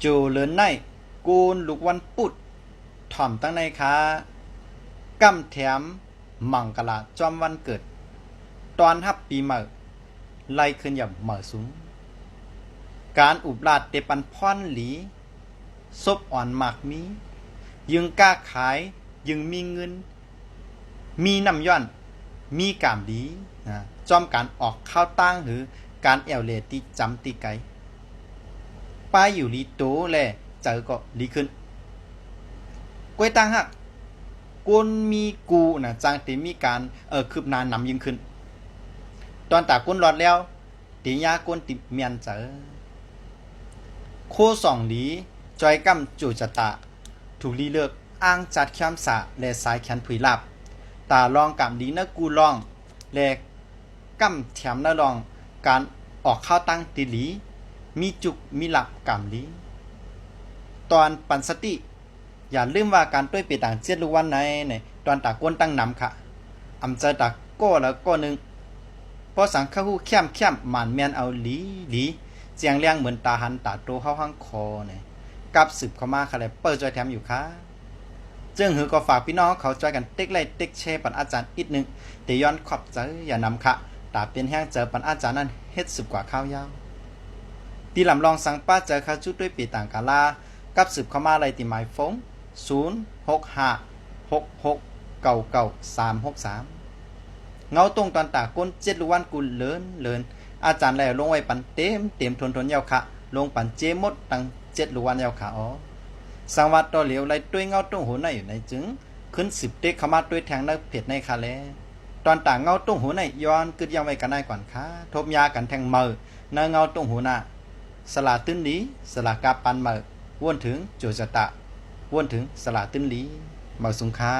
โจเลินในกูนลูกวันปุดถ่อมตั้งในค้ากำแถมมังกะลาจอมวันเกิดตอนฮับปีใหม่ไล่ขึ้นอย่างเหม่อสูงการอุบลาดเตปันพรหลีซบอ่อนหมากมียึงกล้าขายยึงมีเงินมีน้ำย่อนมีกามดีนะจอมการออกข้าวตั้งหรือการแอวเลติจำตีไกป้ายอยู่ลีโตแลเจอก็ลีขึ้นกวยตังหักกวนมีกูนะจางติมีการคืบหน้านำยิ่งขึ้นตอนตากวนหลอดแล้วติยากวนติเมียนเจอโคสองหลีจอยกำจูจตะถูกลีเลือกอ้างจัดแคมสะและสายแขนผุยลับตาลองกำดีนะกูลองและกำแถมนะลองการออกข้าวตั้งติหลีมีจุกมีหลับกำลีตอนปันสติอย่าลืมว่าการด้วยไปต่างเจ็ดลูกวันในตอนตากวนตั้งนำค่ะอำเจอตากก้อแล้วก้อหนึ่งพอสังเข้าหูแค้มหมันแมนเอาหลีเจียงเลี้ยงเหมือนตาหันตาโตเข้าห้างคอเนี่ยกับสืบเข้ามาค่ะเลยเปิดจอยแถมอยู่ค่ะจึงหือก็ฝากพี่น้องเขาจอยกันติ๊กไล่ติ๊กแชร์ปันอาจารย์อีกนึงแต่ย้อนขอบใจอย่านำค่ะตาเป็นแห้งเจอปันอาจารย์นั้นเฮ็ดสืบกว่าข้าวยาวตีลำลองสังป้าเจอข้าจุดด้วยปีต่างกาลากับสืบเข้ามาอะไรตีหมายฟง0656699363เงาตรงตอนตาก้นเจ็ดลูกวันกูเลินอาจารย์แล้วลงไว้ปันเต็มทนยาวค่ะลงปันเจมดตั้งเจ็ดลูกวันยาวค่ะอ๋อสังวัดต่อเหลียวไรด้วยเงาตรงหูในอยู่ในจึงขึ้นสิบเด็กเข้ามาด้วยแทงในเพจในคาเลตอนต่างเงาตรงหูในย้อนกึดยังไว้กันได้ก่อนค่ะทบยากันแทงมือในเงาตรงหูหน้าสลาตื้นนี้สลากาปันมือวนถึงโจจตะวนถึงสลาตื้นลีมาสุงคา